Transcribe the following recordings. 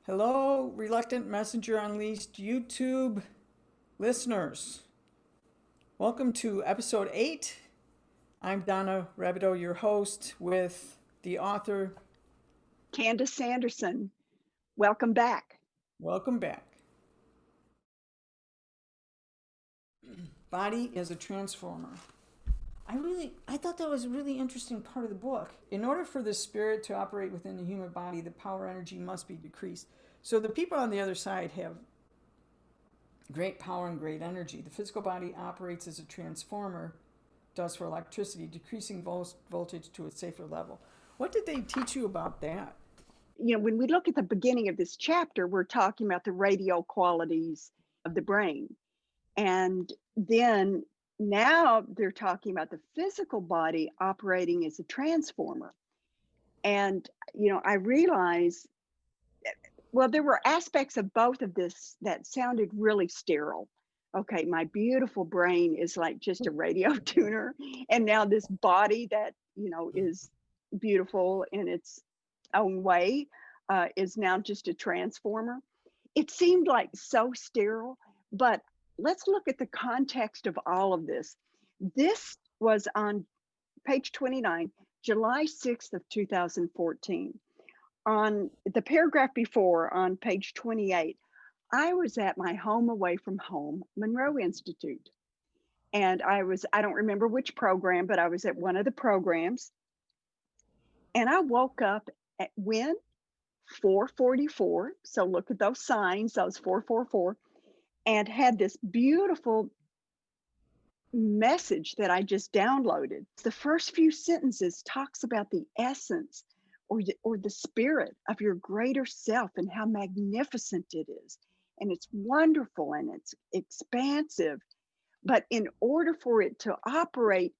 Hello, Reluctant Messenger Unleashed YouTube listeners. Welcome to episode 8. I'm Donna Rabideau, your host, with the author. Candace Sanderson, welcome back. Welcome back. Body is a transformer. I thought that was a really interesting part of the book. In order for the spirit to operate within the human body, the power energy must be decreased. So the people on the other side have great power and great energy. The physical body operates as a transformer does for electricity, decreasing voltage to a safer level. What did they teach you about that? You know, when we look at the beginning of this chapter, we're talking about the radio qualities of the brain. And then now they're talking about the physical body operating as a transformer. And, you know, I realized, well, there were aspects of both of this that sounded really sterile. Okay, my beautiful brain is like just a radio tuner. And now this body that, you know, is beautiful in its own way is now just a transformer. It seemed like so sterile, but let's look at the context of all of this. This was on page 29, July 6th of 2014. On the paragraph before, on page 28, I was at my home away from home, Monroe Institute. And I don't remember which program, but I was at one of the programs. And I woke up at when? 4:44. So look at those signs, those 444, and had this beautiful message that I just downloaded. The first few sentences talks about the essence or the spirit of your greater self and how magnificent it is. And it's wonderful and it's expansive. But in order for it to operate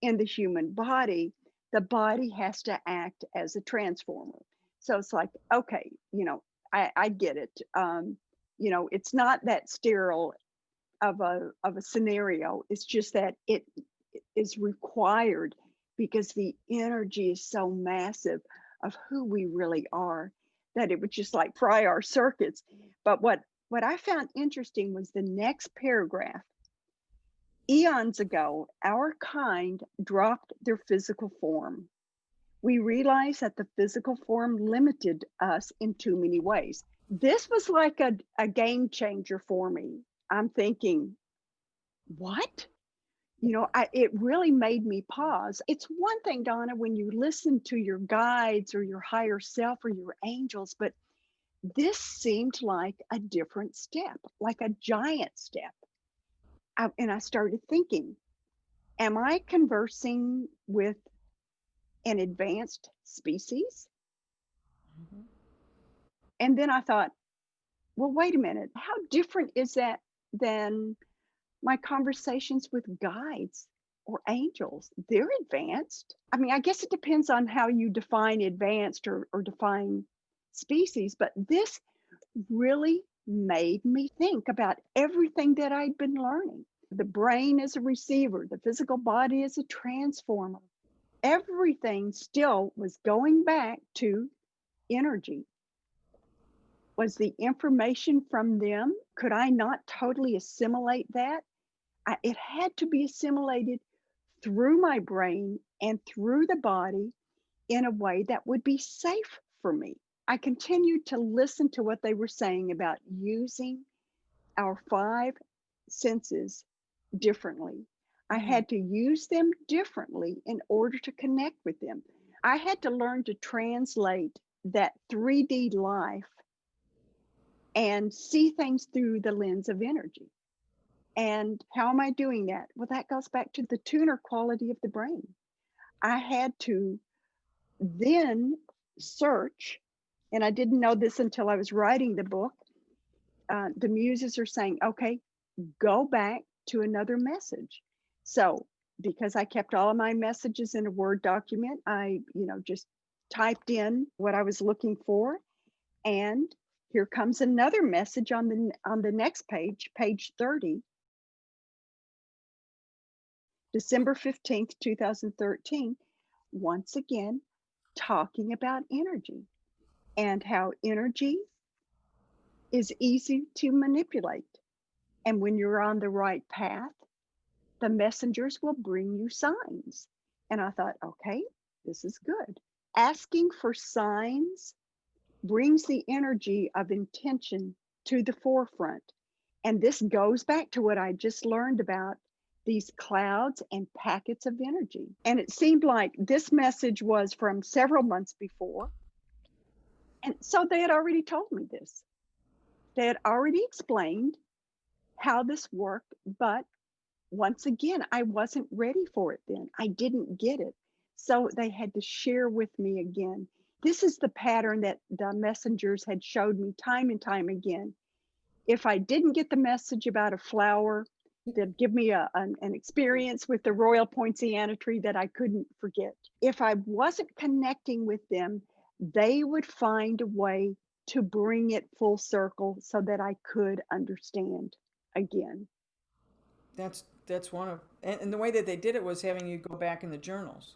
in the human body, the body has to act as a transformer. So it's like, okay, you know, I get it. You know, it's not that sterile of a scenario. It's just that it is required because the energy is so massive of who we really are that it would just like fry our circuits. But what I found interesting was the next paragraph. Eons ago, our kind dropped their physical form. We realized that the physical form limited us in too many ways. This was like a game changer for me. I'm thinking, what? You know, it really made me pause. It's one thing, Donna, when you listen to your guides or your higher self or your angels, but this seemed like a different step, like a giant step. And I started thinking, am I conversing with an advanced species? Mm-hmm. And then I thought, well, wait a minute. How different is that than my conversations with guides or angels? They're advanced. I mean, I guess it depends on how you define advanced or define species, but this really made me think about everything that I'd been learning. The brain is a receiver, the physical body is a transformer. Everything still was going back to energy. Was the information from them? Could I not totally assimilate that? It had to be assimilated through my brain and through the body in a way that would be safe for me. I continued to listen to what they were saying about using our five senses differently. I Mm-hmm. had to use them differently in order to connect with them. I had to learn to translate that 3D life and see things through the lens of energy. And how am I doing that? Well, that goes back to the tuner quality of the brain. I had to then search, and I didn't know this until I was writing the book. The muses are saying, okay, go back to another message. So, because I kept all of my messages in a Word document, I, just typed in what I was looking for, and here comes another message on the next page, page 30, December 15th, 2013, once again talking about energy and how energy is easy to manipulate. And when you're on the right path, the messengers will bring you signs. And I thought, okay, this is good. Asking for signs brings the energy of intention to the forefront. And this goes back to what I just learned about these clouds and packets of energy. And it seemed like this message was from several months before. And so they had already told me this. They had already explained how this worked, but once again, I wasn't ready for it then. I didn't get it. So they had to share with me again. This is the pattern that the messengers had showed me time and time again. If I didn't get the message about a flower, they'd give me an experience with the royal poinciana tree that I couldn't forget. If I wasn't connecting with them, they would find a way to bring it full circle so that I could understand again. That's one of, and the way that they did it was having you go back in the journals.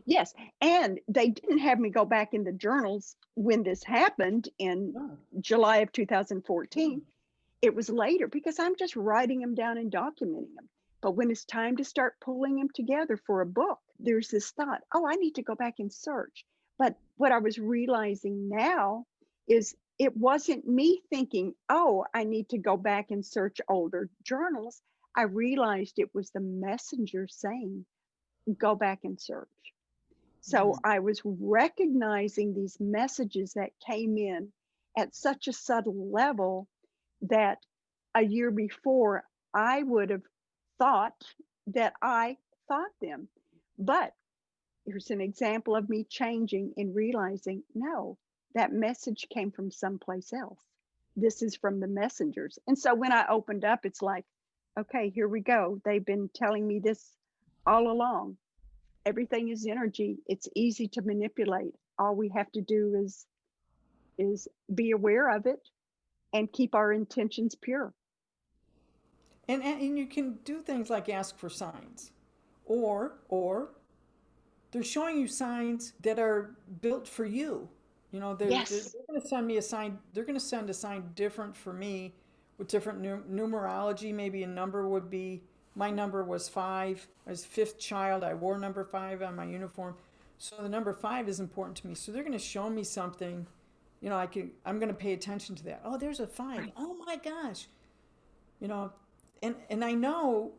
Yes, and they didn't have me go back in the journals when this happened in Oh, July of 2014. It was later because I'm just writing them down and documenting them. But when it's time to start pulling them together for a book, there's this thought, oh, I need to go back and search. But what I was realizing now is it wasn't me thinking, oh, I need to go back and search older journals. I realized it was the messenger saying, go back and search. So mm. I was recognizing these messages that came in at such a subtle level that a year before I would have thought that I thought them. But here's an example of me changing and realizing no, that message came from someplace else. This is from the messengers. And so when I opened up, it's like, okay, here we go. They've been telling me this all along. Everything is energy. It's easy to manipulate. All we have to do is be aware of it and keep our intentions pure. And you can do things like ask for signs, or they're showing you signs that are built for you. You know, they're Yes. going to send me a sign. They're going to send a sign different for me with different numerology. Maybe a number would be, my number was 5. I was fifth child. I wore number 5 on my uniform. So the number 5 is important to me. So they're going to show me something. You know, I'm going to pay attention to that. Oh, there's a 5. Right. Oh my gosh. You know, and I know,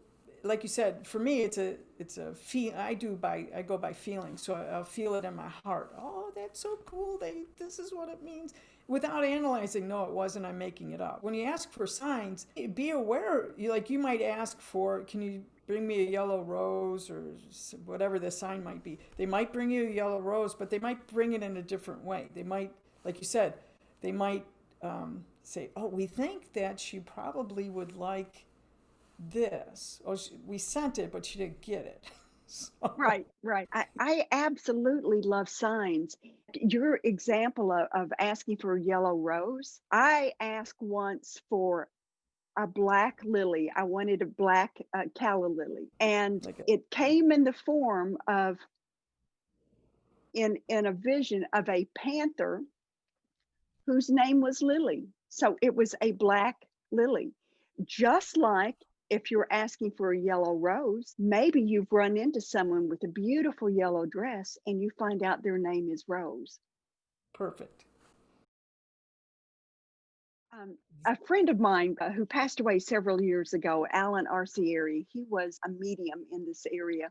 like you said, for me it's a feel. I go by feeling, so I'll feel it in my heart. Oh, that's so cool. This is what it means, without analyzing. No, it wasn't. I'm making it up. When you ask for signs, be aware. You might ask for, can you bring me a yellow rose, or whatever the sign might be. They might bring you a yellow rose, but they might bring it in a different way. They might, like you said, they might say, oh, we think that she probably would like this. Oh, we sent it, but she didn't get it. So, Right, right. I absolutely love signs. Your example of asking for a yellow rose, I asked once for a black lily. I wanted a black calla lily, and like, it came in the form of in a vision of a panther whose name was Lily. So it was a black lily. Just like if you're asking for a yellow rose, maybe you've run into someone with a beautiful yellow dress and you find out their name is Rose. perfect. A friend of mine who passed away several years ago, Alan Arcieri, he was a medium in this area.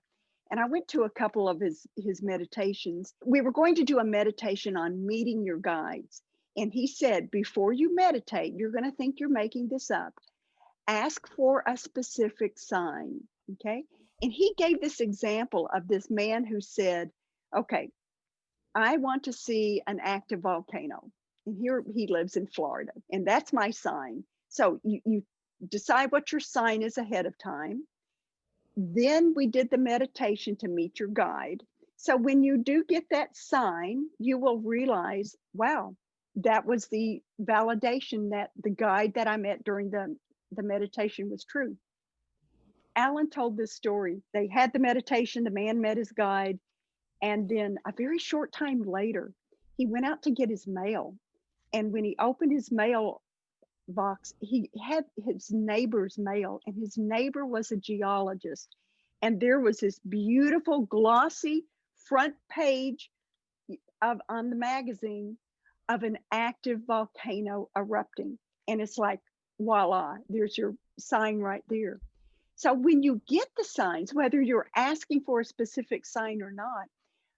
And I went to a couple of his meditations. We were going to do a meditation on meeting your guides. And he said, before you meditate, you're going to think you're making this up. Ask for a specific sign. Okay. And he gave this example of this man who said, okay, I want to see an active volcano. And here he lives in Florida, and that's my sign. So you decide what your sign is ahead of time. Then we did the meditation to meet your guide. So when you do get that sign, you will realize, wow, that was the validation that the guide that I met during the meditation was true. Alan told this story. They had the meditation, the man met his guide, and then a very short time later, he went out to get his mail. And when he opened his mail, Vox, he had his neighbor's mail, and his neighbor was a geologist. And there was this beautiful, glossy front page of on the magazine of an active volcano erupting. And it's like, voila, there's your sign right there. So when you get the signs, whether you're asking for a specific sign or not,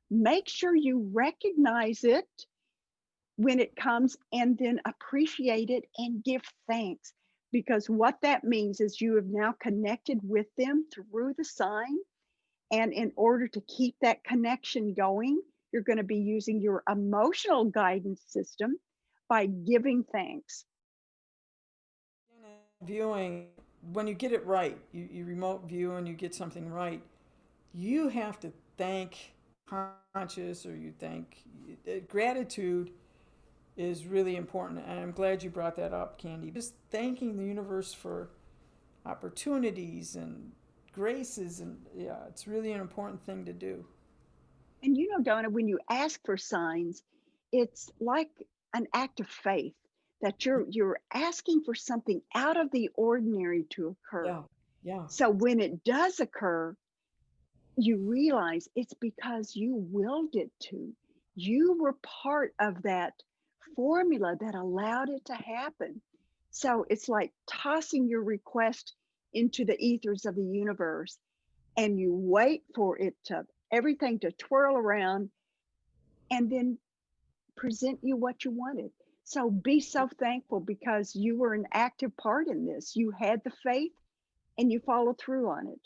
make sure you recognize it when it comes and then appreciate it and give thanks. Because what that means is you have now connected with them through the sign. And in order to keep that connection going, you're going to be using your emotional guidance system by giving thanks. Viewing, when you get it right, you remote view and you get something right, you have to thank conscious, or you thank gratitude is really important. And I'm glad you brought that up, Candy. Just thanking the universe for opportunities and graces, and yeah, it's really an important thing to do. And you know, Donna, when you ask for signs, it's like an act of faith that you're asking for something out of the ordinary to occur. Yeah, yeah. So when it does occur, you realize it's because you willed it to. You were part of that formula that allowed it to happen. So it's like tossing your request into the ethers of the universe, and you wait for it to everything to twirl around and then present you what you wanted. So be so thankful because you were an active part in this. You had the faith and you followed through on it.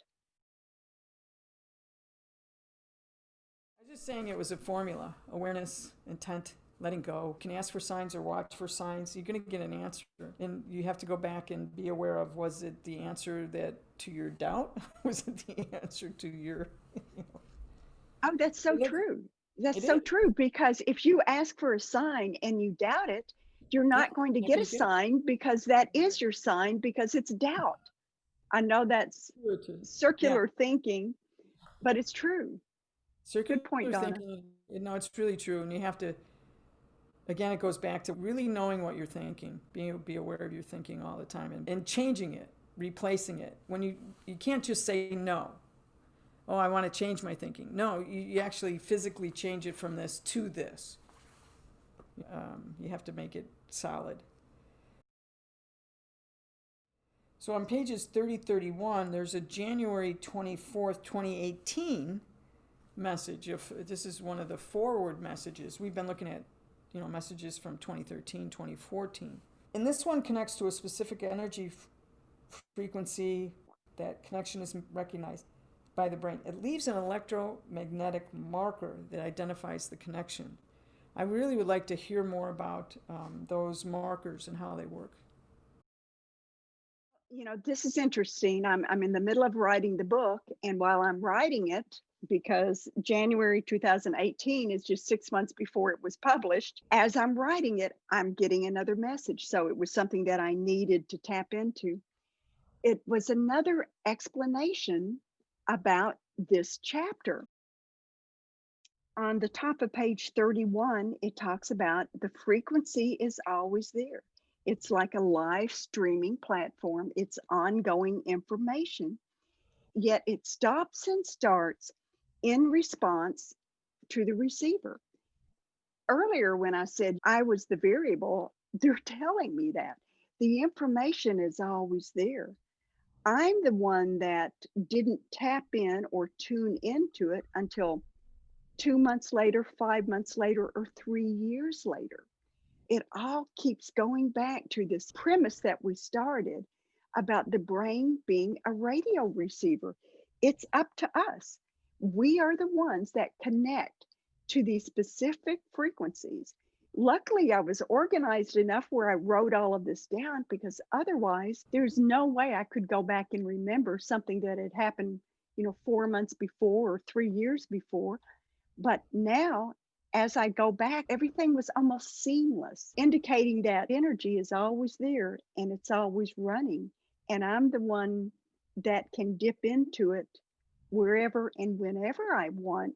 I was just saying it was a formula: awareness, intent, letting go. You can ask for signs or watch for signs. You're going to get an answer, and you have to go back and be aware of, was it the answer that to your doubt? Was it the answer to your, you know? Oh, that's so It is. true. That's It so is. true because if you ask for a sign and you doubt it, you're Yeah, not going to not get gonna a get it. sign because that is your sign because it's doubt. I know that's Yeah, circular thinking, but it's true. circular Good point, Donna. thinking. You know, it's really true, and you have to. Again, it goes back to really knowing what you're thinking, be aware of your thinking all the time, and changing it, replacing it. When you can't just say no. Oh, I want to change my thinking. No, you actually physically change it from this to this. You have to make it solid. So on pages 30, 31, there's a January 24th, 2018 message. This is one of the forward messages. We've been looking at, messages from 2013, 2014. And this one connects to a specific energy frequency. That connection is recognized by the brain. It leaves an electromagnetic marker that identifies the connection. I really would like to hear more about those markers and how they work. You know, this is interesting. I'm in the middle of writing the book, and while I'm writing it, because January 2018 is just 6 months before it was published, as I'm writing it, I'm getting another message. So it was something that I needed to tap into. It was another explanation about this chapter. On the top of page 31, it talks about the frequency is always there. It's like a live streaming platform, it's ongoing information, yet it stops and starts in response to the receiver. Earlier, when I said I was the variable, they're telling me that the information is always there. I'm the one that didn't tap in or tune into it until 2 months later, 5 months later, or 3 years later. It all keeps going back to this premise that we started about the brain being a radio receiver. It's up to us. We are the ones that connect to these specific frequencies. Luckily, I was organized enough where I wrote all of this down because otherwise, there's no way I could go back and remember something that had happened, 4 months before or 3 years before. But now, as I go back, everything was almost seamless, indicating that energy is always there and it's always running. And I'm the one that can dip into it wherever and whenever I want.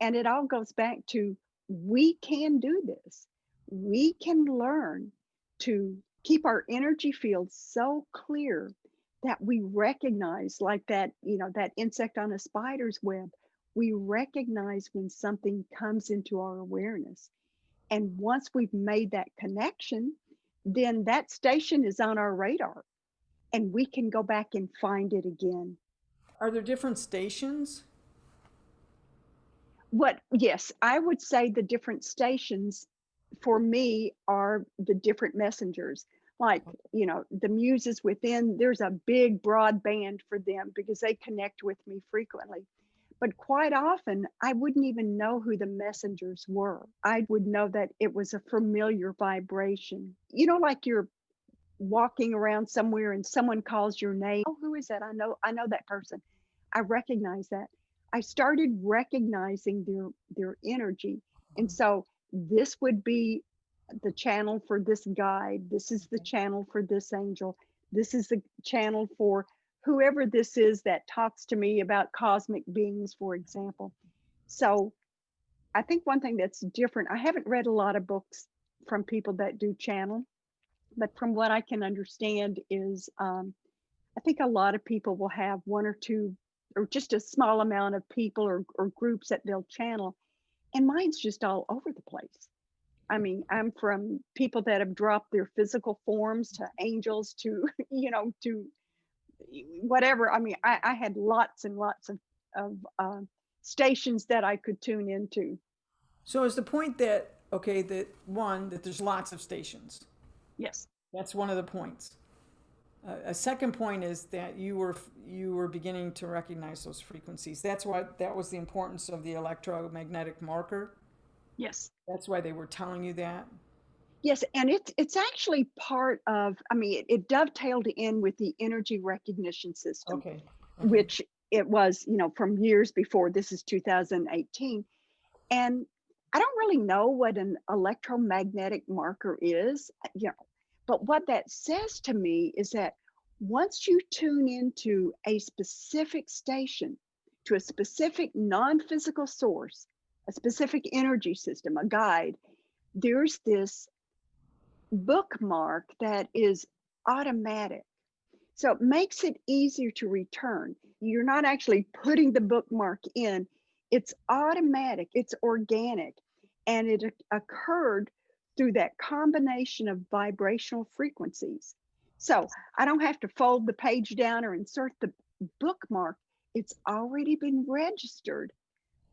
And it all goes back to we can do this. We can learn to keep our energy field so clear that we recognize, like that, that insect on a spider's web, we recognize when something comes into our awareness. And once we've made that connection, then that station is on our radar and we can go back and find it again. Are there different stations? Yes, I would say the different stations for me are the different messengers. Like, the muses within, there's a big broad band for them because they connect with me frequently. But quite often, I wouldn't even know who the messengers were. I would know that it was a familiar vibration. Like you're walking around somewhere and someone calls your name. Oh, who is that? I know that person. I recognize that. I started recognizing their energy. And so this would be the channel for this guide. This is the channel for this angel. This is the channel for whoever this is that talks to me about cosmic beings, for example. So I think one thing that's different, I haven't read a lot of books from people that do channel, but from what I can understand is I think a lot of people will have one or two or just a small amount of people or groups that they'll channel. And mine's just all over the place. I mean, I'm from people that have dropped their physical forms to angels to, to whatever. I mean, I had lots and lots of stations that I could tune into. So is the point that, okay, that there's lots of stations? Yes. That's one of the points. A second point is that you were beginning to recognize those frequencies. That was the importance of the electromagnetic marker. Yes. That's why they were telling you that. Yes, and it's actually part of, I mean, it dovetailed in with the energy recognition system, Okay. Okay. which it was, from years before. This is 2018. And I don't really know what an electromagnetic marker is, but what that says to me is that once you tune into a specific station, to a specific non-physical source, a specific energy system, a guide, there's this bookmark that is automatic. So it makes it easier to return. You're not actually putting the bookmark in, it's automatic, it's organic, and it occurred through that combination of vibrational frequencies. So I don't have to fold the page down or insert the bookmark. It's already been registered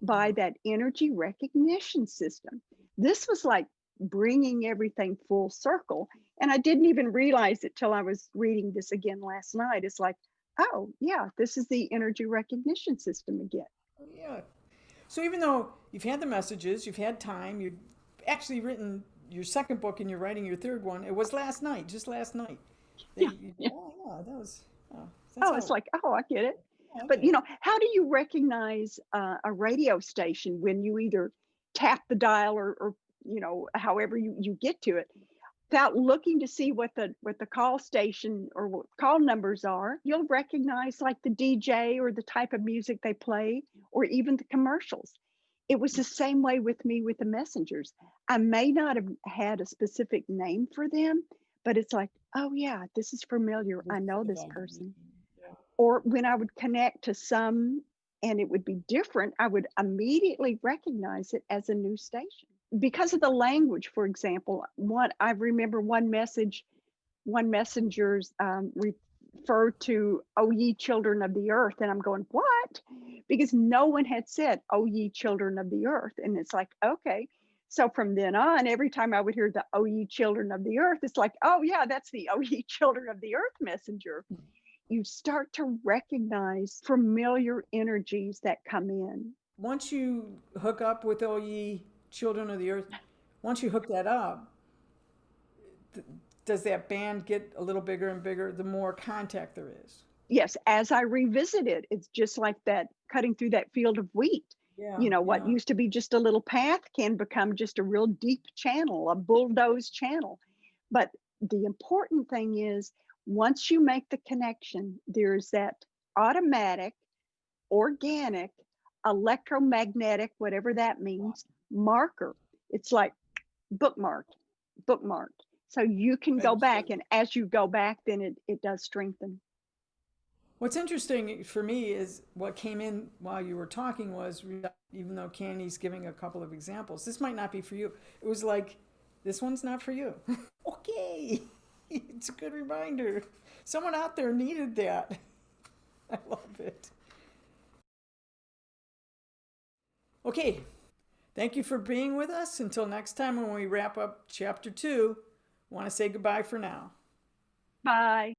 by that energy recognition system. This was like bringing everything full circle. And I didn't even realize it till I was reading this again last night. It's like, oh, yeah, this is the energy recognition system again. Yeah. So even though you've had the messages, you've had time, you've actually written your second book and you're writing your third one, it was last night, just last night. Yeah. Yeah. Oh, yeah, that was, that's Oh, how, it's like, oh, I get it. But, okay. how do you recognize a radio station when you either tap the dial or however you get to it? Without looking to see what the call station or what call numbers are, you'll recognize like the DJ or the type of music they play or even the commercials. It was the same way with me with the messengers. I may not have had a specific name for them, but it's like, oh yeah, this is familiar. This I is know the this vibration. person. Yeah. Or when I would connect to some and it would be different, I would immediately recognize it as a new station because of the language. For example, I remember one messenger's referred to "O ye children of the earth," and I'm going, what? Because no one had said "O ye children of the earth," and it's like, okay. So from then on, every time I would hear the "O ye children of the earth," it's like, oh yeah, that's the "O ye children of the earth" messenger. You start to recognize familiar energies that come in. Once you hook up with all ye children of the earth, once you hook that up, does that band get a little bigger and bigger the more contact there is? Yes, as I revisit it, it's just like that cutting through that field of wheat. Yeah, What yeah. used to be just a little path can become just a real deep channel, a bulldoze channel. But the important thing is once you make the connection, there's that automatic, organic, electromagnetic, whatever that means, marker. It's like bookmarked, bookmarked. So you can go back, Excellent. and as you go back, then it does strengthen. What's interesting for me is what came in while you were talking was, even though Candy's giving a couple of examples, this might not be for you. It was like, this one's not for you. Okay. It's a good reminder. Someone out there needed that. I love it. Okay. Thank you for being with us. Until next time when we wrap up chapter 2, I want to say goodbye for now. Bye.